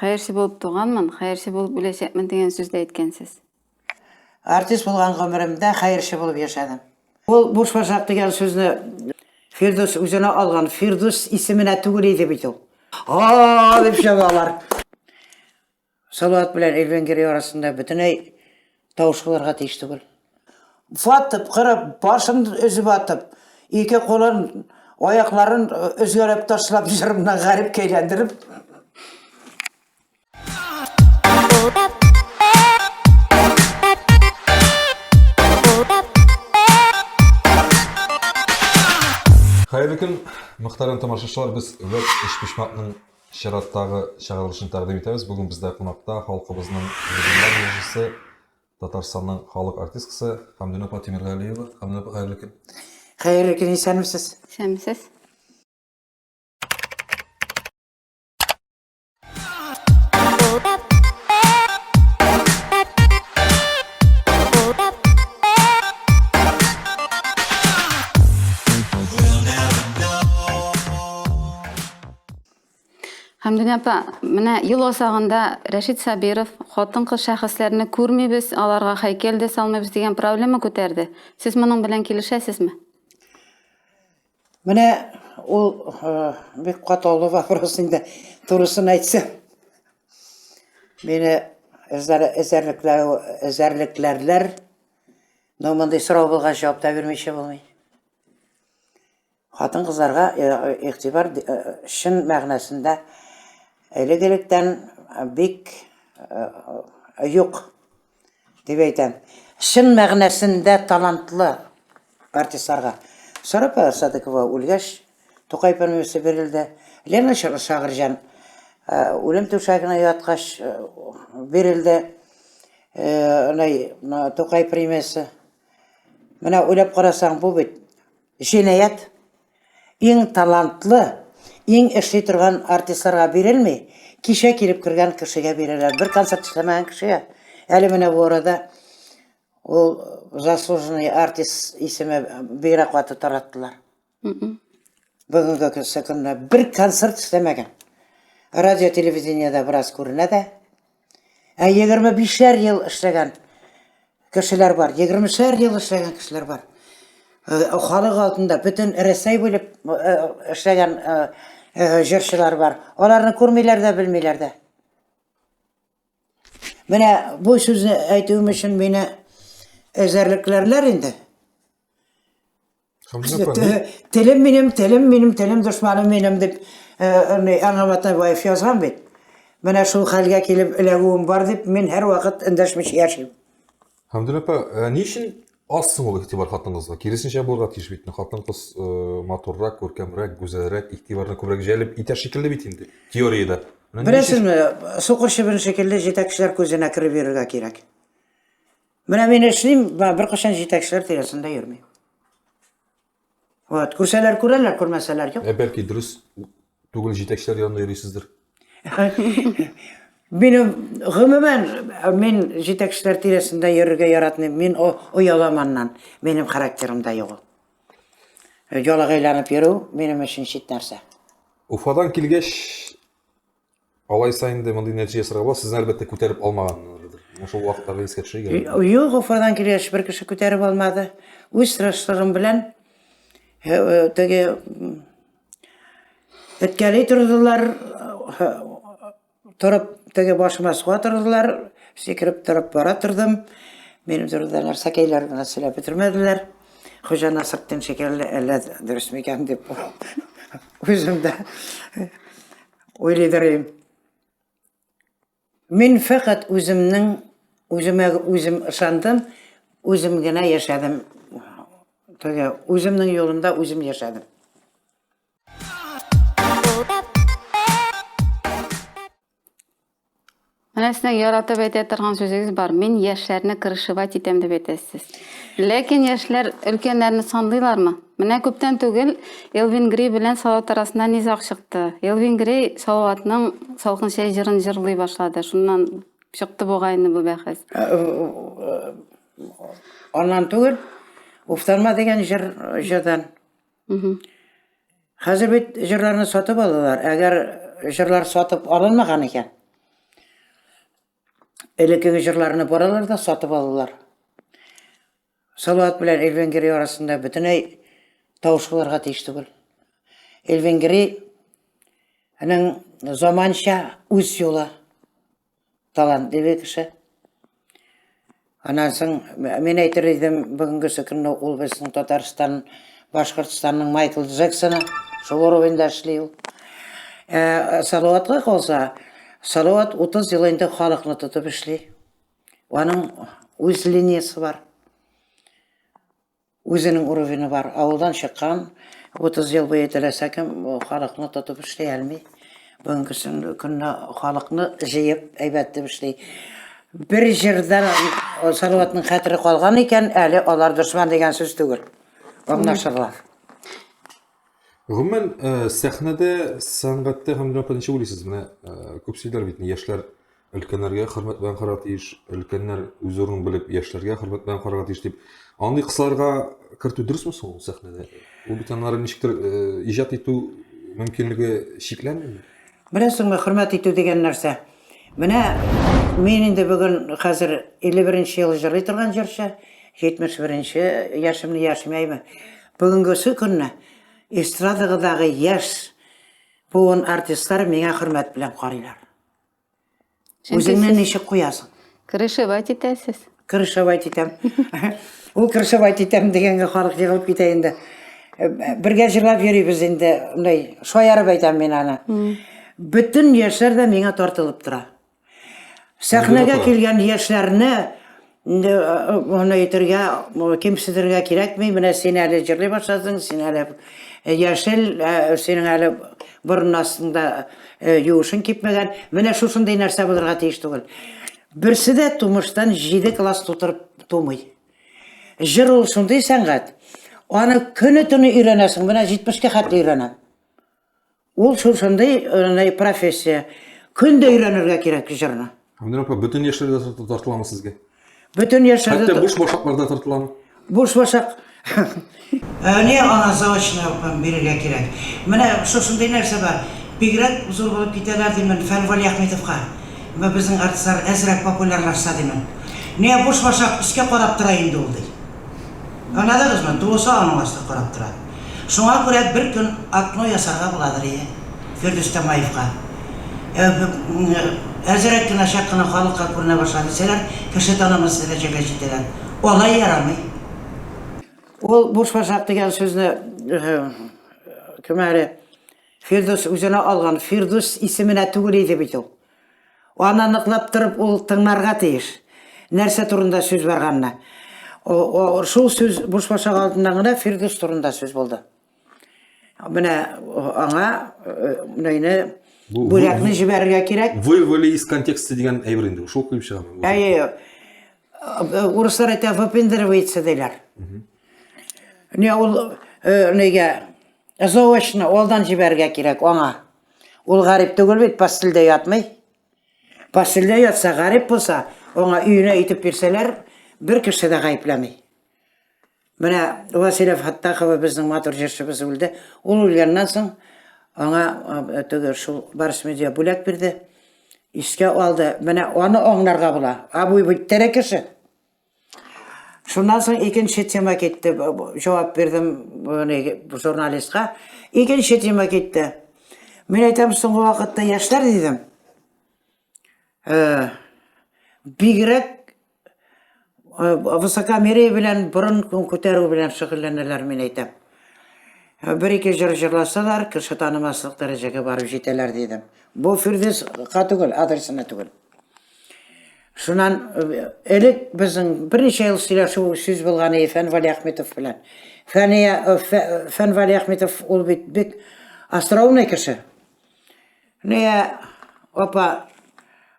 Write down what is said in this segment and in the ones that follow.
Xayırçı болып туғанмын, xayırçı болып өлешекмін деген сөзді айткенсіз. Артист болған ғұмырымда xayırçı болып yaşadım. Ол Бушбашақ деген сөзді Фирдус өзіне алған. Фирдус исіміне түгіл еді бейт ол. Деп жабалар. Салауат білән Эльвенгерей арасында бүтінай тауышқыларға тиіш түгіл. Фатып, қырып, башын үзіп атып, екі қолын, аяқларын өзгеріп ташлап жырымнан ғаріп кейлендіріп. Hayırlı gün, muhtaram tamaşaçılar, biz Web iş pişmatının şarаттағы шағырылышын тақдим етеміз. Бүгін бізде қонақта халқымыздың легендар режиссері, Татарстанның халық артисткасы Хамдина апа Темирғалиева. Хамдина апа, хайырлы күн. Хайырлы күн, сәлемсіз. Сәлемсіз. Хамдина апа, міне ел осағында Рәшид Сабиров хатын-қыз шәхесләрне күрмейбіз, аларға хайкел де салмайбыз деген проблема көтерді. Сіз мұның білән келішесіз ме? Міне ол бек қатаулы вопросында турасын айтсам. Мені әзәрліклерлер номындай сұрау болған жауапта бермейше болмай. Хатын қызларға иқтибар шын мәғнәсінде әлегеліктен бек юқ деп айтам. Шын мәғнәсінде талантлы артистларға. Сарапа Садыкова өлгәш, Тоқай пәрмесі берілді. Лена Шағыржан өлім төшәгіне ятқаш берілді. Тоқай премиясы. Мына ойлап қарасаң бұл бет женаят. Ең талантлы, ең іште тұрған артистларға берілмей, кеше келіп кірген кішіге берілер. Бір концерт істемеген кішіге. Әлі міне бұл арада ол заслуженный артист есімі бейрақуаты тараттылар. Бүгінгі күнде бір концерт істемеген. Радио телевидениеда біраз көрінеді. 25 ел іштеген кішілер бар. 20 ел іштеген кішілер бар. Халық алдында бүтін рәсай бөліп іштеген жүршілер бар. Оларны көрмейлер де, білмейлер де. Міне бұл сөзді айтуым үшін мені әзірліклерлер енді. Тілім менім, дұшманым менім деп аңғаматына байып жазған бет. Міне шул халге келіп үләгуім бар деп, мен әр уақыт үндәшмеш яшым. Хамдина апа, не үшін азсың ол иқтибар хатын қызға? Керісінше болға тиіш бейтін. Хатын қыз моторрақ, көркемірек, гүзелірек, иқтибарына көбірек жәліп итер шекілді бейтінді теорияда. Білесің, соқыршы бір шекілді жетекшілер көзіне кіріп беруге керек. Міне мен ішілейм, бір қашан жетекшілер тересінде ермейм. Көрселер көрелер, көрмәселер жоқ. Бәлки дұрыс түгіл жетекшілер yanında ерейсіздір. Мен жетекшілер тересінде еріге яратыным, мен ұяламаннан, менің характерімді еғыл. Жолға ейланып еру, менің үшін шет нәрсе. Уфадан келгеш, алай сайынды мұндай нәтиже сыра бол, сіздің әлбәтте көтеріп алмағаныңызdır. Ошол уақыттарға еске түшейік. Жоқ, Уфадан келгеш бір кіші көтеріп алмады. Өз тырыштығым білән өткәлей тұрдылар, тұрып, башыма суға тұрдылар, секіріп тұрып бара тұрдым. Менің тұрдылар сәкейлеріне сөйлеп бітірмеділер. Қожа Насырттың шекерлі әлі дұрыс мекен деп өзімді ойлайдырайым. Мен фақат өзім ұшандым, өзім гіне яшадым. Өзімнің yolunda өзім яшадым. Менә сіздің яратып әйтә тұрған сөзіңіз бар. Мен яшьләрне крышевать итәм деп әйтәсез. Ләкин яшьләр өлкәннәрне сандыйлармы? Менә күптән түгел Элвин Грей белән Салават арасында низаг чыкты. Элвин Грей Салаватның салкын шәй җырын җырлый башлады. Шуннан чыкты бугайны бу бәхәс. Аннан түгел Уфтарма деген жырдан. Хәзер бит җырларны сатып алалар. Әгәр җырлар сатып алынмаган икән, элеккеге җырларны баралар да сатып алалар. Салават белән Эльвенгери арасында бөтенләй тавышуларга тиеш түгел. Эльвенгери аның заманча үз юлы талантлы кеше. Анан соң мен әйтер идем, бүгенге көнне ул безнең Татарстан, Башкортстанның Майкл Джексоны, шул уровеньда эшли ул. Салаватка калса, Салават 30 ел инде халыкны тотып эшли. Аның үз линиясы бар. Үзенең уровені бар. Авылдан чыккан 30 ел буе теләсә кем халыкны тотып эшли алмый. Бүгенге көнне халыкны җыеп әйбәт эшли. Bir җирдә Салаватның хәтере калган икән, әле алар дошман дигән сүз түгел. Аңлашырлар. Гомумән, сәхнәдә, сәнгатьтә һәм дөньяда ничә уйлыйсыз? Менә күп сөйләр бит, яшьләр өлкәннәргә хөрмәт белән карарга тиеш, өлкәннәр үз урынын белеп, яшьләргә хөрмәт белән карарга тиеш дип. Андый кысаларга кертү дөресме соң ул сәхнәдә? Ул бит аннары ничектер иҗат итү мөмкинлеге шикләнмәме? Беләсеңме, хөрмәт итү дигән нәрсә? Менә мен инде бүген хәзер 51 ел җырлый торган җырчы, 71 яшемне яшемәйме. Бүгенге көнне эстрадагы яшь буын артистлар миңа хөрмәт белән карыйлар. Үзеңне ничек куясың? Крышевать итәсез. Крышевать итәм. Ул крышевать итәм дигәнгә халык җыгылып китә инде. Бергә җырлап йөрибез инде, шаярып әйтәм мин аны. Bütün яшьләр дә миңа тартылып тора. Сәхнәгә килгән яшьләрне аны әйтергә, кимсетергә кирәкми. Менә син әле җырлый башладың, син әле яшел, синең әле борын астында юышың кипмәгән. Менә шушындай нәрсә булырга тиеш түгел. Берсе дә тумыштан 7 класс тутырып тумый. Җыр ул шундый сәнгать. Аны көне-төне өйрәнәсең. Менә 70-кә хәтле өйрәнәм. Ул шушындай профессия. Көндә өйрәнергә кирәк җырны. Менә бөтен яшьләрдә тартыламы сезгә? Bütün яшьләрдә. Хәтта буш башакларда тартыламы? Буш башак. Не ана заочно бирергә кирәк. Менә шушындай нәрсә бар. Бигрәк зур булып китәләр димен Фәнвали Әхмәтовка. Ва безнең артистлар әзрәк популярлашса димен. Не буш башак искә карап тора инде ул ди. Анадагызмы? Дуса аның астына карап тора. Шуңа күрә бер көн акно ясарга буладыр ие. Фирдүс Тамаевка. Әзрәк кенә шәк кенә халыкка күренә башлады дисәләр, кеше танымас дәрәҗәгә җитәләр. Алай ярамый. Ул буш башак дигән сүзне кемәре Фирдүс үзенә алган, Фирдүс исеменә түгел иде бит ул. Аны ныклап торып ул тыңларга тиеш. Нәрсә турында сүз барганны. Шул сүз буш башак алдында гына Фирдүс турында сүз булды. Менә аңа менә бурякны җибәрергә кирәк. Вырвали из контекста дигән әйбер инде, шул куеп чыгамы. Урыслар әйтә выпендривается диләр. Не ул нигә заочно алдан җибәрергә кирәк аңа. Ул гарип түгел бит, постельдә ятмый. Постельдә ятса гарип булса, аңа өенә итеп бирсәләр, бер кеше дә гаепләмий. Менә Василев Хаттахова безнең матур җырчыбыз үлде. Ул үлгәннән соң аңа түгел шул Барс медиа бүләк бирде. Искә алды. Менә аны аңларга була. Абуй бит тере кеше. Шуннан соң икенче тема китте. Җавап бирдем бу журналистка. Икенче тема китте. Мен әйтәм, соңгы вакытта яшьләр дидем. Бигрәк высокомерие белән борын күтәрү белән шөгыльләнәләр, мен әйтәм. Bir-iki җыр җырласалар, кеше танымаслык дәрәҗәгә барып җитәләр дидем. Бу Фирдүскә түгел, адресына түгел. Шуннан элек безнең берничә ел сөйләшү сүз булган Фәнвали Әхмәтов белән. Фәнвали Әхмәтов ул бик остроумный кеше. Не опа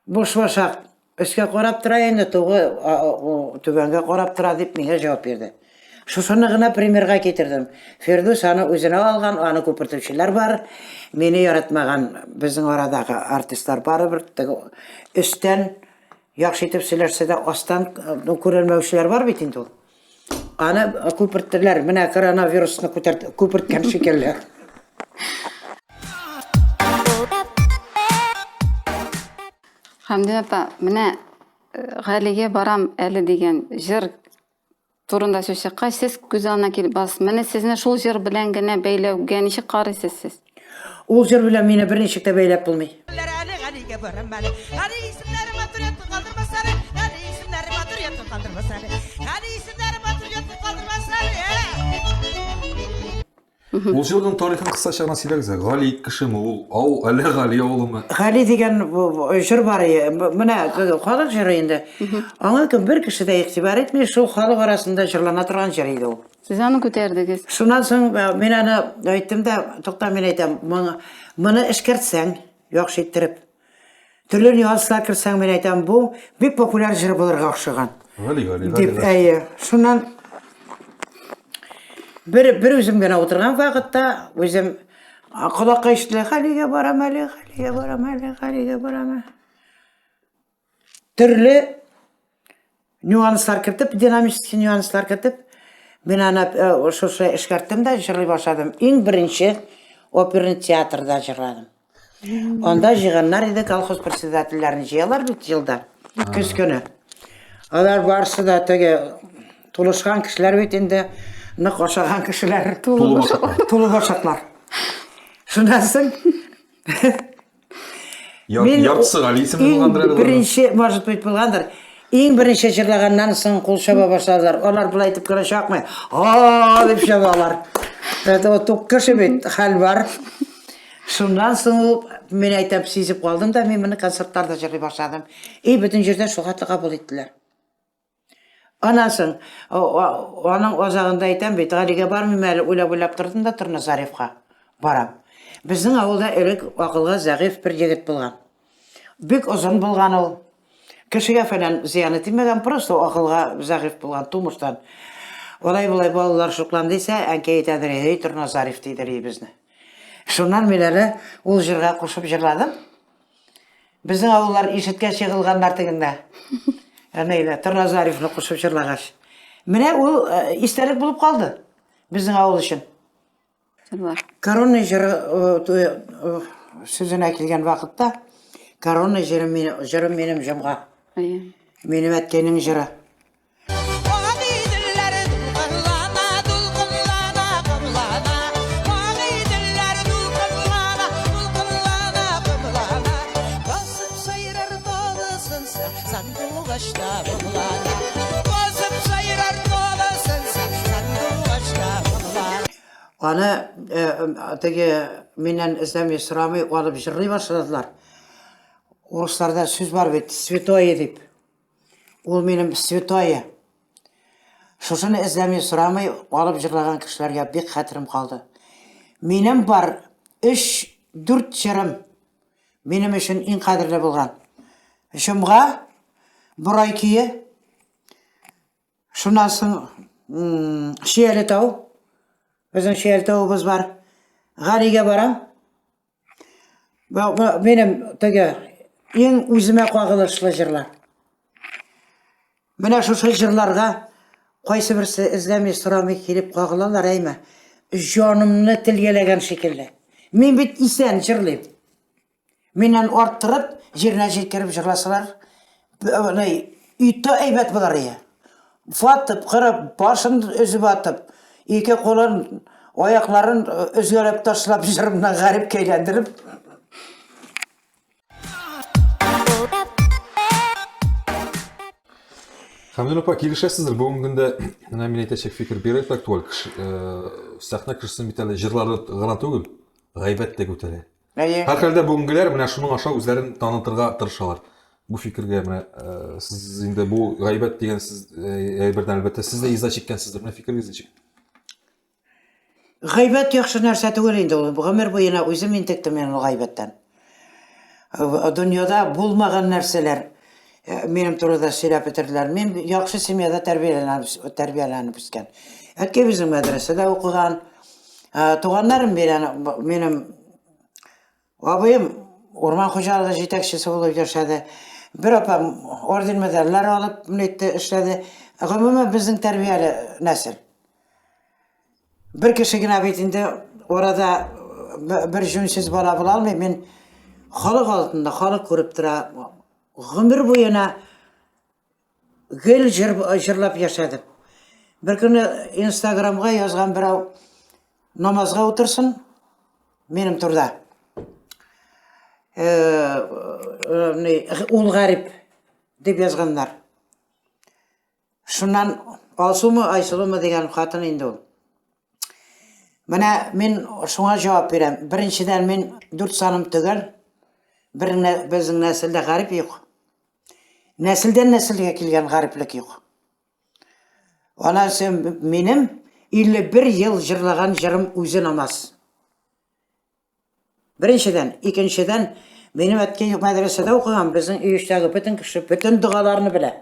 буш башак өскә карап тора инде, түбәнгә карап тора дип миңа җавап бирде. Шушыны гына примерга китердем. Фирдүс аны үзенә алган, аны күпертүчеләр бар. Мине яратмаган безнең арадагы артистлар барыбер өстән яхшы итеп сөйләшсә дә астан күрелмәүчеләр бар бит инде ул. Аны күперттеләр. Менә коронавирусны күперткән шикелле. Хәмдин апа, менә Галиге барам әле дигән җыр турында сүз чыккан, сез күз алдына килеп бас. Менә сезне шул җыр белән генә бәйләүгә ничек карыйсыз сез? Ул җыр белән мине бер ничек тә бәйләп булмый. Ул җырның тарихын кыскача гына сөйләгез. Гали кешеме ул? Ау, әле Гали улымы? Гали дигән җыр бар. Менә халык җыры инде. Аңа кем бер кеше дә игътибар итми, шул халык арасында җырлана торган җыр иде ул. Сез аны күтәрдегез. Шуннан соң мин аны әйттем дә, тукта мин әйтәм, моны эшкәртсәң, яхшы иттереп. Төрле нюанслар кертсәң, мин әйтәм, бу бик популяр җыр булырга охшаган. Гали. Дип, әйе. Шуннан bir özüm gene oturgan vakitte özüm kulakka işitile Hali'ye baram Ali, Hali'ye baram Ali, Hali'ye baram Ali. Türlü nüanslar kirtip, dinamik nüanslar kirtip ben ana şu şey işkarttım da jırlay başladım. En birinci operin teatrda jırladım. Onda jığanlar idi kolxoz председательlerini jıyarlar bir yılda. Küz günü. Alar barsı da tege tuluşkan kişiler bitinde ne koşagan kişiler tulu başaklar. Şundan soň Yartısı Gali ismini bulgandır. Birinci, может быть, bulgandır. En birinci jırlagandan soň kul şaba başladılar. Onlar bulay aytıp kala şakmay. Aa dep şabalar. O tokkaşı bit hal var. Şundan soň men aytap sizip kaldım da men bunu konsertlarda jırlay başladım. Bütün жерде şol katlı kabul ettiler. Anasın, onun ozağında aytam bit, Galiga barmıyım әлі uylap тұрдым da Turnazarevға барам. Біздің ауылда элек ақылға зағиф бір жігіт болған. Бик ұзын болған ол. Кішіге falan зияны тимеген, просто ақылға зағиф болған тумыштан. Олай-бұлай балалар шықландıysa, әнке айтадыр, ей Turnazarев дейдір бізні. Шуннан мен әлі ол жырға қошып жырладым. Біздің ауылдар ишетке шеғылған артығында. Neyle, Turnazarev'ni qo'shib jırlagaç. Mine o istelik bulup kaldı bizning avul için. Korona jiri sözüne kelgan vaqtda korona jiri menim jimga. Menim etkenim jiri. Ana tege menden izlemeye sıramı alıp jırlay başladılar. Oruslarda söz var bit, svetoye deyip. Ol benim svetoye. Şoşunu izlemeye sıramı alıp jırlagan kişilerge bek hatırım kaldı. Menim var 3-4 jırım menim için en kadirli bolgan. Şumga bir aykiye şundan soň Şiyeli Tau. Bizim Şiyeli Tau'muz var. Galiga baram. Benim tege en özüme kagılışlı jırlar. Mine şu jırlarga qaysı birisi izlemey soramay kelip kagılalar ayma. Jonumni tilgelegen şekilde. Men bit isen jırlayım. Menen orttırıp jirine jetkirip jırlasalar Üytde eybet bular ya. Fatıp, kırıp, başını özüp atıp, iki kolun, ayakların özgürlep taşlap jırımdan garip keylendirip. Хамидин опа, келишесиздер бүгүнкү күндө мына мен айтачак фикир берет актуаль сахна кырсын бит эле жырлары гана түгүл, гайбет да көтөрө. Ар халда бүгүнкүлөр мына шунун аша өзлөрүн таанытырга тырышалар. Bu fikirge siz indi bu gaybet деген siz birden elbette siz de izah çekensizdir. Ne fikriniz için? Gaybet yaxşı narsa түгел инде ул. Bu ömür boyuna özüm intektim men gaybetten. Dünyada bulmagan narsalar menim turada söylep bitirdiler. Men yaxşı semiyada terbiyelenip ösken. Etke bizim medresede okugan tuğanlarım benim abayım orman hocalığı jetekçisi bulup yaşadı. Bir opam orden medallar alıp millette işledi. Gümüme bizim terbiyeli nesil. Bir kişi gine bitinde orada bir jünsiz bala bulalmayım. Men halık altında halık kurup tura. Gümür boyuna гел жырлап яшадым. Bir күні Instagramға yazған бірау намазға отырсын, менің тұрда. Ул ғарип деп yazғандар. Шуннан Алсумы, Айсылымы деген қатын енді ол. Мына мен шуңа жауап берем. Біріншіден мен 4 саным түгел, біздің нәсілде ғарип жоқ. Нәсілден нәсілге келген ғариплік жоқ. Анасы менің 51 ел жырлаған жырым өзі намаз. Біріншіден, екіншіден, менің әткен мәдресede оқыған біздің үйіштегі бүтін кіші, бүтін дұғаларыны біле.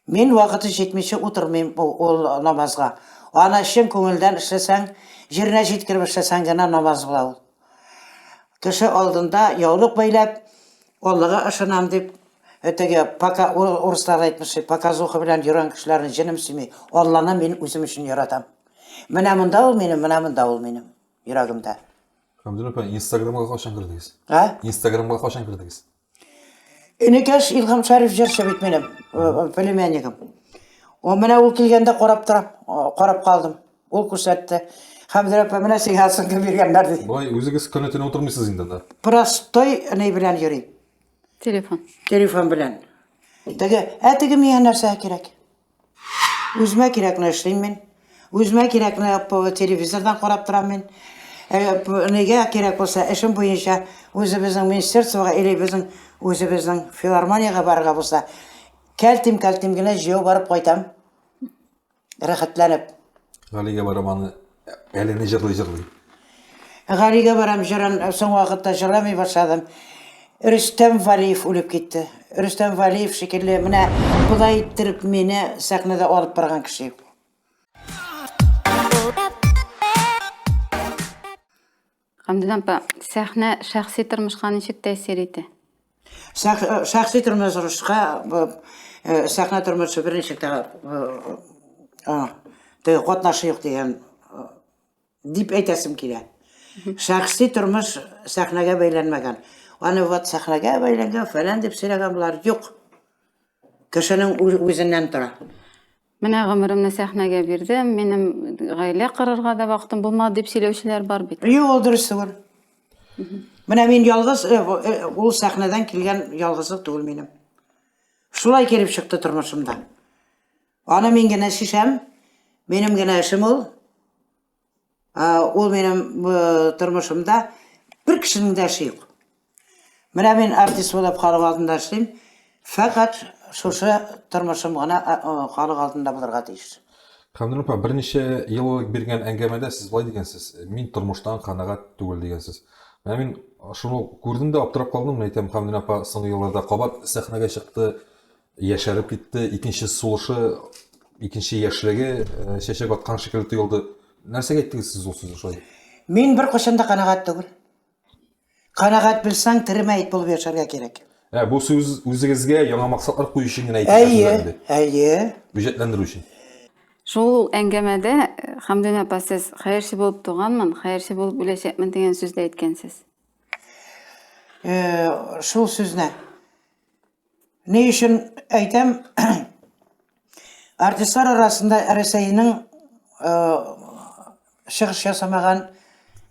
Мен уақыты жетмесе отырмайым ол намазға. Ана үшін көңілден ішлесең, жеріне жеткіріп ішлесең гена намаз бұлауыл. Кіші алдында яулық байлап, Аллаға ышанам деп, өтеге орыстар айтмышы, показуха білән жүрген кішілерін жінім сүймей, Алланы мен өзім үшін яратам. Мына мұнда ол менің, мына мұнда ол менің жүрегімде. Хамдулла апа, Инстаграмға қашан кірдіңіз? Инстаграмға қашан кірдіңіз? Энекеш Илхам Шариф жүрсе бит менің, племяннигім. Мына ол келгенде қорап тұрам, қорап қалдым. Ол көрсетті. Хамдулла апа, мына сен асыңғы бергендерді. Бұлай өзіңіз күні түні отырмайсыз енді? Простой не білән жүрейм. Телефон білән. Әтігі меге нәрсе керек. Өзіме керекні ішлейм мен. Өзіме керекні телевизордан қорап тұрам мен. Неге керек болса, ішім бойынша өзі біздің министерствоға, или өзі біздің филармонияға барға болса, кәлтім-кәлтімгіне жеу барып қойтам, рахатланып. Ғалиға бараманы әліне жырлай. Ғалиға барам жырын, соң уақытта жырламай башладым. Рүстем Валиев өліп кетті. Рүстем Валиев шекерлі, мына бұлай тұрып мені сәхнада алып барған кіші. Хамдулла апа, сәхнә шәхси тормышқа ничек тәэсир итә? Шәхси тормышқа, сәхнә тормышы біріншік қатнашы жоқ деген деп әйтәсім келе. Шәхси тормыш сәхнәгә бәйләнмәгән. Аны сәхнәгә бәйләнгән фәлән деп сөйләгән булар юк. Кешенең үзеннән тора. Менә гомеремне сәхнәгә бирдем, минем гаилә корырга да вакытым булмады дип сөйләүчеләр бар бит. Юк, ул дөрес түгел. Менә мин ялгыз, ул сәхнәдән килгән ялгызлык түгел минем. Шулай килеп чыкты тормышымда. Аны мин генә шишәм, минем генә эшем ул. Ул минем тормышымда бер кешенең дә эше юк. Менә мин артист булып халык алдында эшлим, фақат шушы тормышым гына халык алдында булырга тиеш. Хамдулла апа, берничә ел биргән әңгәмәдә сез былай дигәнсез, мин тормыштан канагать түгел дигәнсез. Мен шуны күрдем дә аптырап калдым, әйтәм, Хамдулла апа соңгы елларда кабат сәхнәгә чыкты, яшәреп китте, икенче сулышы, икенче яшьлеге чәчәк аткан шикелле тоелды. Нәрсәгә әйттегез сез ул сүзне шулай? Мин бер кашанда канагать түгел. Канагать белсәң, тиремәйт булып яшәргә кирәк. Бу сүз үзегезгә яңа максатлар кую өчен генә әйтәсез. Әйе. Бюджетләндерү өчен. Шул әңгәмәдә Хамдулла апа, сез хәерче булып туганмын, хәерче булып үләчәкмен дигән сүздә әйткәнсез. Шул сүзне. Ни өчен әйтәм? Артистлар арасында Рәсәйнең чыгыш ясамаган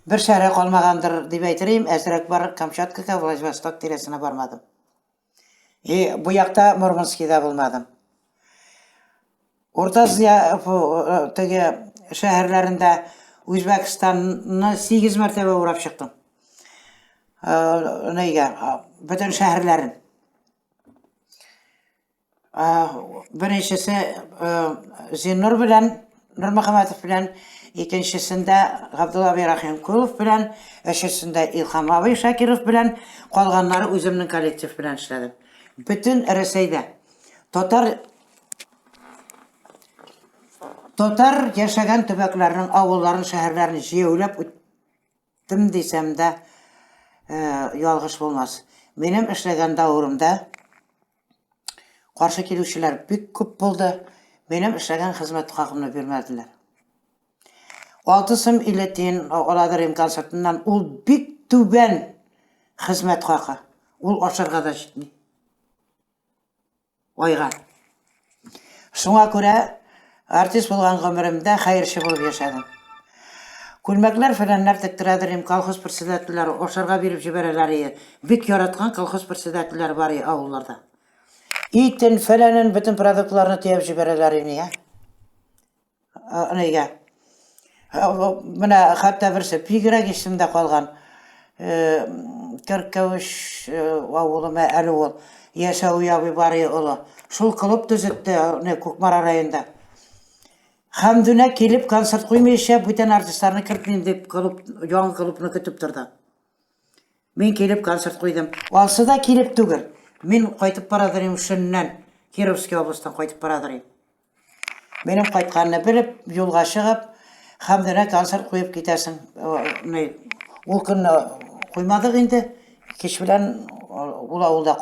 bir şehre kalmagandır diye aytırayım. Әзрәк бар Камчаткага, Владивосток тирәсенә бармадым. Bu yakta Murmanskида булмадым. Орта Азия теге шәһәрләрендә Үзбәкстанны 8 мәртәбә урап чыктым. Нигә? Бүтән шәһәрләрен. Беренчесе Зиннур белән, Нурмөхәммәтов белән, икенчесендә Габдулла Рахимкулов белән, өченчесендә Илхам абый Шакиров белән, калганнары үземнең коллектив белән эшләдем. Бүтән Рәсәйдә татар яшәгән төбәкләрнең авылларын, шәһәрләрен җыелып үттем дисәм дә ялгыш булмас. Минем эшләгән давырымда каршы килүчеләр бик күп булды. Минем эшләгән хезмәт хакымны бирмәделәр. 6 сым 50 тиен аладыр концертыннан ул бик түбән хезмәт хакы. Ул ашарга да җитми. Айга. Шуңа күрә артист булган гомеремдә хәерче булып яшәдем. Күлмәкләр фәләннәр тектерәдерим, колхоз председательләре ашарга биреп җибәрәләр иде. Бик яраткан колхоз председательләре бар иде авылларда. Итен, фәләнен, бөтен продуктларны тияп җибәрәләр иде. Нигә? Менә хәтта берсе бигрәк исемдә калган. Кәркәвеш авылы әле ул Яшәү ябый бар иде. Шул клуб төзетте Күкмара районында. Хәмдүнә килеп концерт куймыйча бүтән артистларны кертмим дип яңа клубны көтеп торды. Мин килеп концерт куйдым. Алсы да килеп түгел. Мин кайтып барадырым шуннан, Кировский областан кайтып барадырым. Минем кайтканны белеп, юлга чыгып, Хәмдүнә концерт куеп китәсең. Ул көнне куймадык инде. Кич белән ул авылда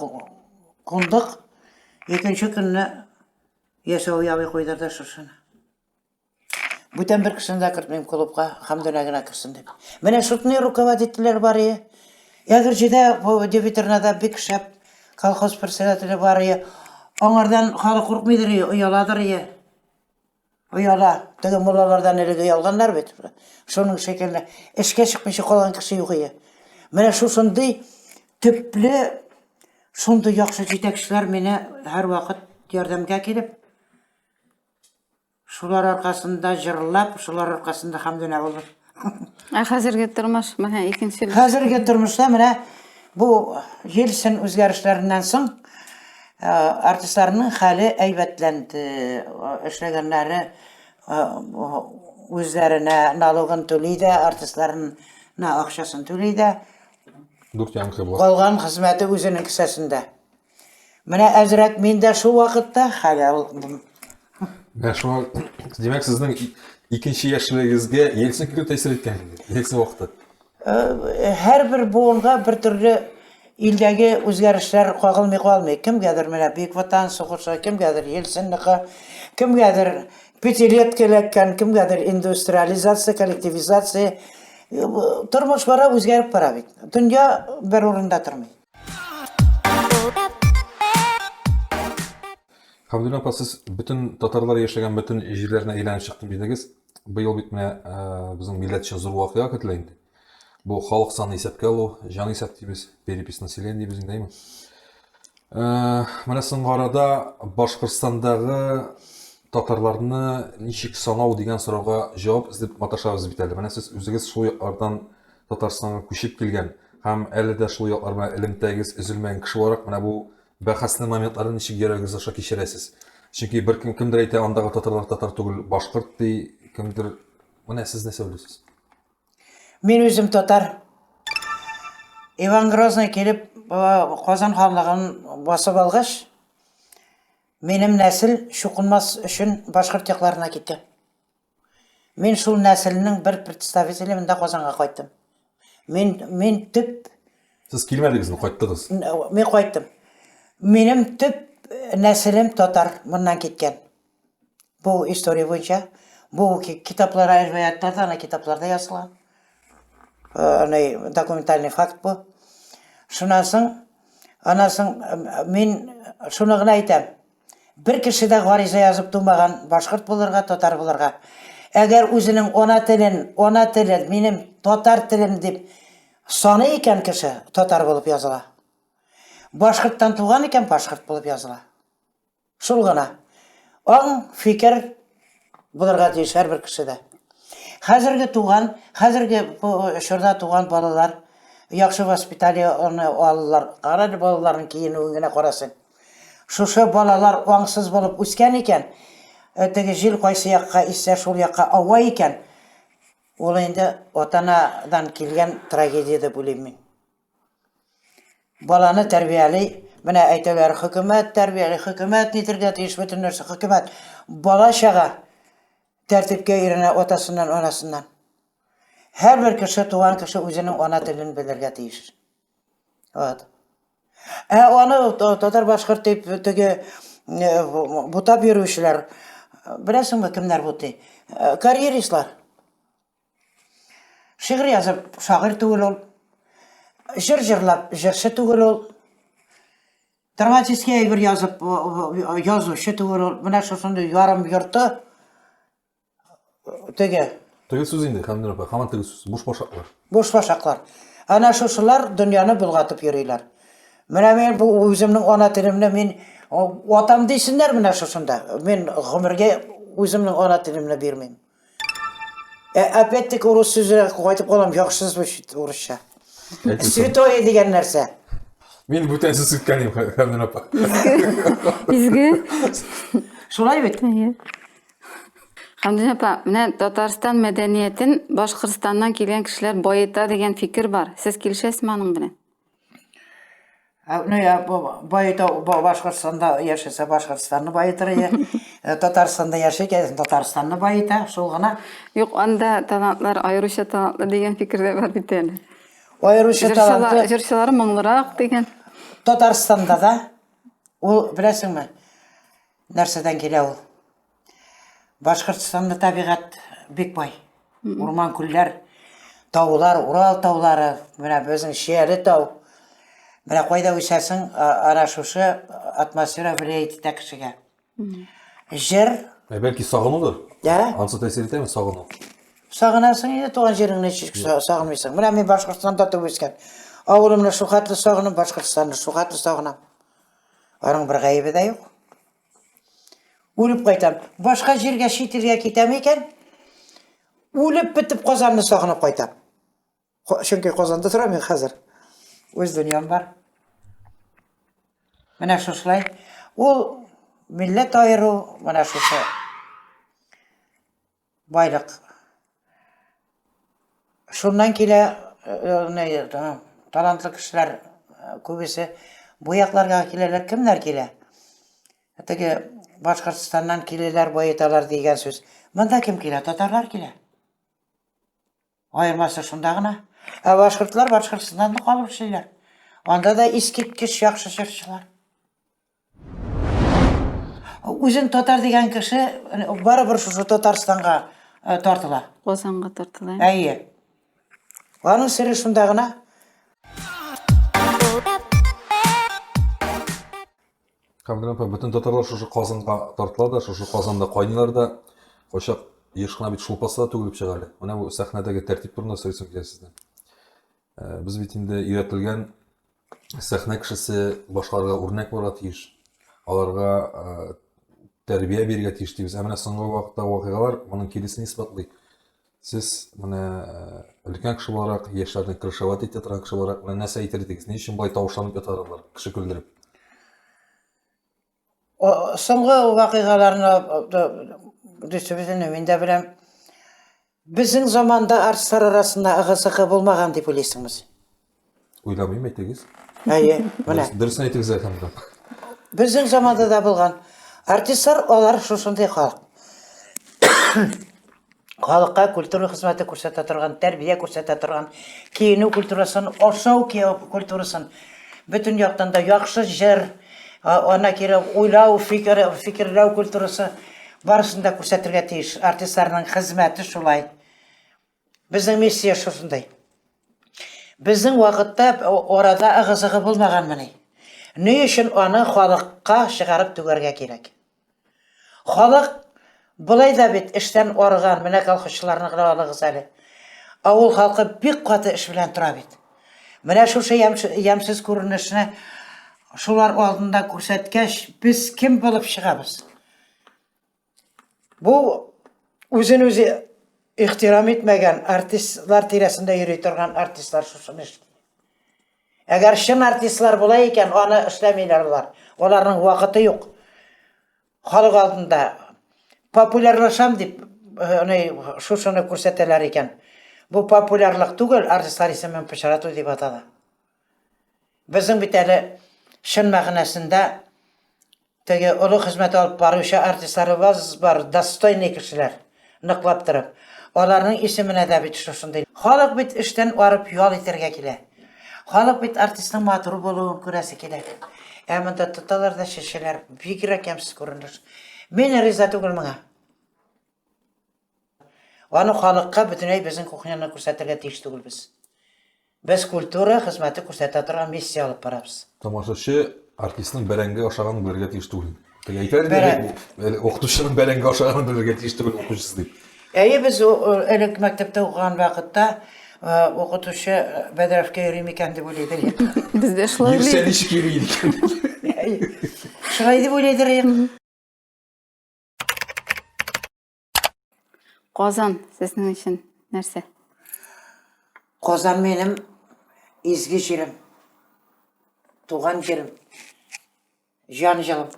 кундык. Икенче көнне Яшәү ябый куйдырды шушыны. Бүтән бер кешене дә кертмим клубка, Хәмдүнә генә керсен дип. Менә шутный руководительләр бар иде. Ягырҗыда дебиторнада бик шәп колхоз председателе бар иде. Аңардан халык куркмыйдыр, ояладыр иде. Ояла. Теге муллалардан элек оялганнар бит. Шуның шекелле эшкә чыкмыйча калган кеше юк иде. Менә шушындый төпле, шундый яхшы җитәкчеләр мине һәр вакыт ярдәмгә килеп, шулар аркасында җырлап, шулар аркасында Хәмдүнә булды. Хәзерге тормыш, менә икенче. Хәзерге тормышта менә бу җилсен үзгәрешләреннән соң артистларның хәле әйбәтләнде. Эшләгәннәре үзләренә налогын түли дә, артистларына акчасын түли дә. Калган хезмәте үзенең кесәсендә. Менә әзрәк мин дә шул вакытта хәле Демәк, сезнең икенче яшьлегегезгә Ельцин килеп тәэсир иткән. Ельцин вакыты. Һәрбер буынга бер төрле илдәге үзгәрешләр кагылмый. Кемгәдер менә Бик Ватан сугышы, кемгәдер Ельцинныкы, кемгәдер пятилетка эләккән, кемгәдер индустриализация, коллективизация. Тормыш бара үзгәреп бара бит. Дөнья бер урында тормый. Хәмдүнә апа, сез бөтен татарлар яшәгән бөтен җирләрне әйләнеп чыктым дидегез. Быел бит менә безнең милләт өчен зур вакыйга көтелә инде. Бу халык саны исәпкә алу, җан исәп дибез, перепись населения дибез инде. Менә соңгы арада Башкортстандагы татарларны ничек санау дигән сорауга җавап эзләп маташабыз бит әле. Менә сез үзегез шул яклардан Татарстанга күчеп килгән һәм әле дә шул якларга элемтәгез өзелмәгән кеше буларак менә бу бәхәсле моментларны ничек йөрәгегез аша кичерәсез? Чөнки бер кемдер әйтә, андагы татарлар татар түгел, башкорт ди, кемдер. Менә сез нәрсә беләсез? Мин үзем татар. Иван Грозный килеп Казан ханлыгын басып алгач, минем нәсел шукынмас өчен башкорт якларына киткән. Мин шул нәселнең бер представителе монда Казанга кайттым. Мин төп. Сез килмәдегезме, кайттыгыз? Мин кайттым. Минем төп нәселем татар моннан киткән. Бу история буенча, бу китапларда, җаяттарда, китапларда язылган. Документальный факт бу. Шуннан соң, мин шуны гына әйтәм. Бер кеше дә гариза язып тумаган башкорт булырга, татар булырга. Әгәр үзенең ана телен, минем татар телем дип саны икән кеше, татар булып языла. Башкорттан туган икән, башкорт булып языла. Шул гына. Аң фикер булырга тиеш һәрбер кешедә. Хәзерге шурда туган балалар яхшы воспитание алалар. Карады балаларның киенүен генә карасын. Шушы балалар аңсыз булып үскән икән, теге җил кайсы якка исә шул якка ава икән. Ул инде атанадан килгән трагедия дип уйлыйм мин. Баланы тәрбияли, менә әйтәләр, хөкүмәт тәрбияли, хөкүмәт нитергә тиеш бөтен нәрсә, хөкүмәт бала чага тәртипкә өйрәнә атасыннан, анасыннан. Һәрбер кеше, туган кеше үзенең ана телен белергә тиеш. Аны татар башкорт дип теге бутап йөрүчеләр, беләсеңме кемнәр бу ди? Карьеристлар. Шигырь язып, шагыйрь түгел ул. Җыр җырлап, җырчы түгел ул. Драматический әйбер язып, язучы түгел, менә шушындай ярым йорты теге Тегел сүз инде, Хамдин апа, хаман тегел сүз, буш башаклар. буш башаклар. Ана шушылар дөньяны булгатып йөриләр. Менә мен бу үземнең ана телемне мин атам дисеннәр менә шушында. Мин гомергә үземнең ана телемне бирмим. Опять-таки урыс сүзләр кайтып калам, яхшысыз бу урысча. Святое дигән нәрсә. Мен бүтән сүз үткәнем, Хамдин апа. Изге. Шулай бит. Хамдин апа, менә Татарстан мәдәниятен Башкортстаннан килгән кешеләр байыта дигән фикер бар. Сез килешәсезме аның белән? Ну я байыта Башкортстанда яшәсә Башкортстанны байытыр, Татарстанда яшәгән Татарстанны байыта, шул гына. Юк, анда талантлар аеруча талантлы дигән фикер дә бар бит әле. Аеруча таланты Җырчылары моңлырак дигән. Татарстанда да ул беләсеңме? Нәрсәдән килә ул? Башкортстанда табигать бик бай. Урман күлләр, таулар, Урал таулары, менә безнең Шиәле тау. Менә кайда үсәсең, ана шушы атмосфера влияет итә кешегә. Җир, Бәлки сагынудыр. Ансы тәэсир итәме сагыну? сагынасың инде туган җиреңне ничек сагынмыйсың. Менә мин Башкортстанда туып үскән. Авылымны шухатлы сагынам, Башкортстанны шухатлы сагынам. Аның бер гаебе дә юк. Үлеп кайтам. Башка җиргә чит-илгә китәм икән, үлеп битеп Казанны сагынып кайтам. Чөнки Казанда торам мин хәзер. Үз дөньям бар. Менә шушылай. Ул милләт аеру, менә шушы байлык. Шуннан килә, талантлы кешеләр күбесе бу якларга киләләр, кемнәр килә? Теге Башкортстаннан киләләр, байыталар дигән сүз. Монда кем килә? Татарлар килә. Аермасы шунда гына. Башкортлар Башкортстанда калып эшлиләр. Анда да искиткеч яхшы җырчылар. Үзен татар дигән кеше барыбер шушы Татарстанга тартыла. Казанга тартыла. Әйе. Аның сыры шунда гына. Хамдин апа, бүтән татарлар шушы Казанга тартыла да, шушы Казанда кайнылар да, кайчак ешкына бит шулпасы да түгелеп чыга әле. Менә бу сәхнәдәге тәртип турында сөйләсәм килә сездән. Без бит инде өйрәтелгән сәхнә кешесе башкаларга үрнәк булырга тиеш. Аларга тәрбия бирергә тиеш дибез. Менә соңгы вакытта вакыйгалар моның киресен исбатлый. Сез менә өлкән кеше буларак, яшьләрне крышават итә торган кеше буларак, менә нәрсә әйтер идегез? Ни өчен болай тавышланып яталар, кеше көлдереп? Соңгы вакыйгаларны дисебезне мин дә беләм. Безнең заманда артистлар арасында ыгы-зыгы булмаган дип уйлыйсыңыз. Уйламыйм, әйтегез. Әйе, менә. Дөресен әйтегез, Хамдин. Безнең заманда да булган. Артистлар алар шушындай халык. Халыкка культура хезмәте күрсәтә торган, тәрбия күрсәтә торган, киенү культурасын, ашау культурасын бөтен яктан да яхшы җыр, ана кире уйлау, фикерләү культурасы барысын да күрсәтергә тиеш. Артистларның хезмәте шулай. Безнең миссия шушындай. Безнең вакытта арада ыгы-зыгы булмаган менә. Ни өчен аны халыкка чыгарып түгәргә кирәк? Халык булай да бит эштән арыган, менә колхозчыларны гына алыгыз әле. Авыл халкы бик каты эш белән тора бит. Менә шушы ямсыз күренешне шулар алдында күрсәткәч, без кем булып чыгабыз? Бу үзен үзе ихтирам итмәгән артистлар тирәсендә йөри торган артистлар шусын эшли. Әгәр чын артистлар була икән, аны эшләмиләр улар. Аларның вакыты юк. Халык алдында популярлашам дип, шушыны күрсәтәләр икән. Бу популярлык түгел, артистлар исемен пычрату дип атала. Безнең бит әле чын мәгънәсендә теге олы хезмәт алып баручы артистларыбыз бар, достойный кешеләр, ныклап торып. Аларның исеменә дә бит шушындай. Халык бит эштән арып ял итәргә килә. Халык бит артистның матур булуын күрәсе килә. Монда тоталар да шешеләр, бигрәк ямсыз күренеш. Мин риза түгел моңа. Аны халыкка бөтенләй безнең кухняны күрсәтергә тиеш түгел без. Без культура хезмәте күрсәтә торган миссия алып барабыз. Тамашачы артистның бәрәңге ашаган белергә тиеш түгел. Теге әйтәләр Бәрәң. инде, укытучының бәрәңге ашаган белергә тиеш түгел укучысы дип. Әйе, без элек мәктәптә укыган вакытта укытучы Бәдәрәфкә йөри микән дип уйлыйдыр. Бездә шулай Йөрсә уйлыйбыз. ничек йөри икән? Шулай дип уйлыйдыр. Казан сезнең өчен нәрсә? Казан минем изге җирем. Туган җирем. Җан җылым.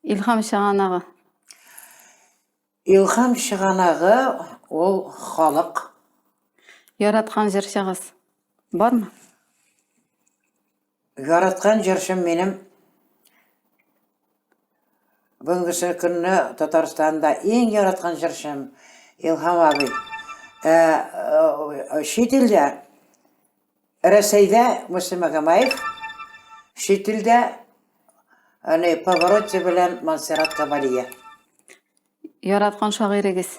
Илһам Шаганагы. Илһам Шаганагы ул халык. Яраткан җырчыгыз бармы? Яраткан җырчым минем бүгенге көнне Татарстанда иң яраткан җырчым Илһам абый. Чит илдә Рәсәйдә Муслим Агамаев, чит илдә Паваротти белән Монсеррат Кабалия. Яраткан шагыйрегез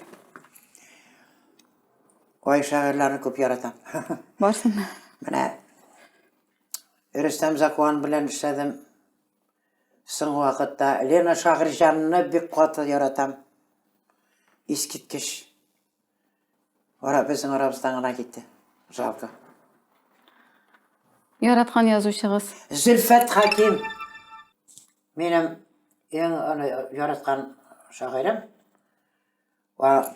Ой, шагыйрьләрне күп яратам. барсымы? Менә Рөстәм Закуан белән эшләдем. Соңгы вакытта Лена Шагырҗанны бик каты яратам. Искиткеч. Безнең арабыздан гына китте. Жалко. Яраткан язучыгыз Зөлфәт Хаким. Минем иң яраткан шагыйрем. Ва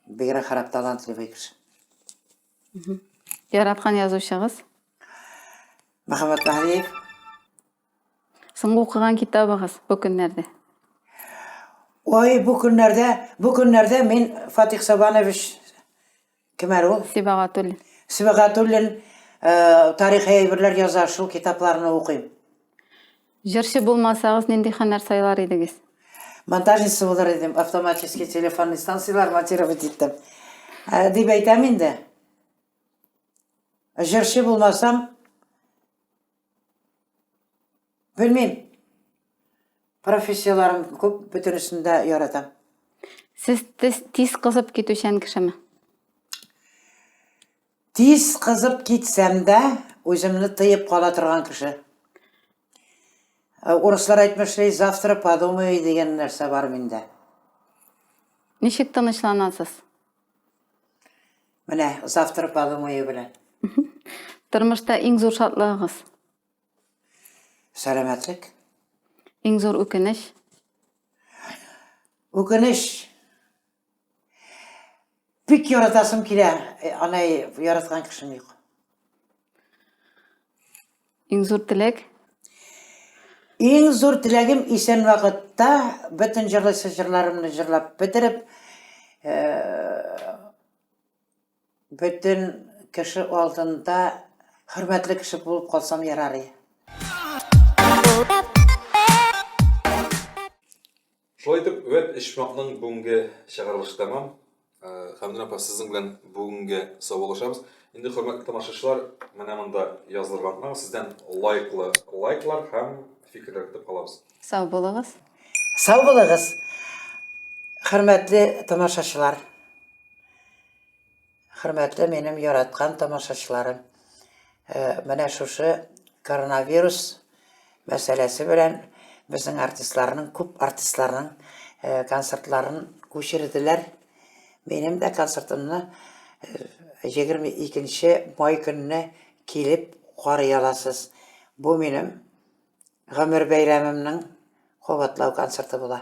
бигрәк харап талантлы кеше. Яраткан язучыгыз Мөхәммәд Мәһдиев. соңгы укыган китабыгыз бу көннәрдә. Ой, бу көннәрдә мин Фатих Сабанович кемәр ул? Сибагатуллин. Сибагатуллин тарихи әйберләр яза, шул китапларны укыйм. Җырчы булмасагыз нинди һөнәр сайлар идегез? Монтажница булыр идем, автоматический телефонный станциялар монтировать иттем. Дип әйтәм инде. Җырчы булмасам, белмим. Профессияларым күп, бөтенесендә яратам. Сез тиз кызып китүчән кешеме? Тиз кызып китсәм дә, үземне тыеп кала торган кеше. Урыслар әйтмешли, завтра подумаю дигән нәрсә бар миндә. Ничек тынычланасыз? Менә завтра подумаю белән. Тормышта иң зур шатлыгыгыз, Сәламәтлек. иң зур үкенеч, Үкенеч. Бик яратасым килә, аны яраткан кешем юк. иң зур теләк, Иң зур теләгем исән вакытта бөтен җырлыйсы җырларымны җырлап бетереп, бөтен кеше алдында хөрмәтле кеше булып калсам ярар. Шулай итеп, веб ишмакның бүгенге чыгарылышы тәмам. Хәмдүн апа, сезнең белән бүгенге саубуллашабыз. Инде хөрмәтле тамашачылар, менә монда язылган сездән лайклар һәм фикерләр көтеп калабыз. сау булыгыз. Сау булыгыз. Хөрмәтле тамашачылар. Хөрмәтле минем яраткан тамашачыларым. Менә шушы коронавирус мәсьәләсе белән безнең күп артистларның концертларын күчерделәр. Минем дә концертымны 22 май көнне килеп карый аласыз. Бу минем гомер бәйрәмемнең кабатлау концерты була.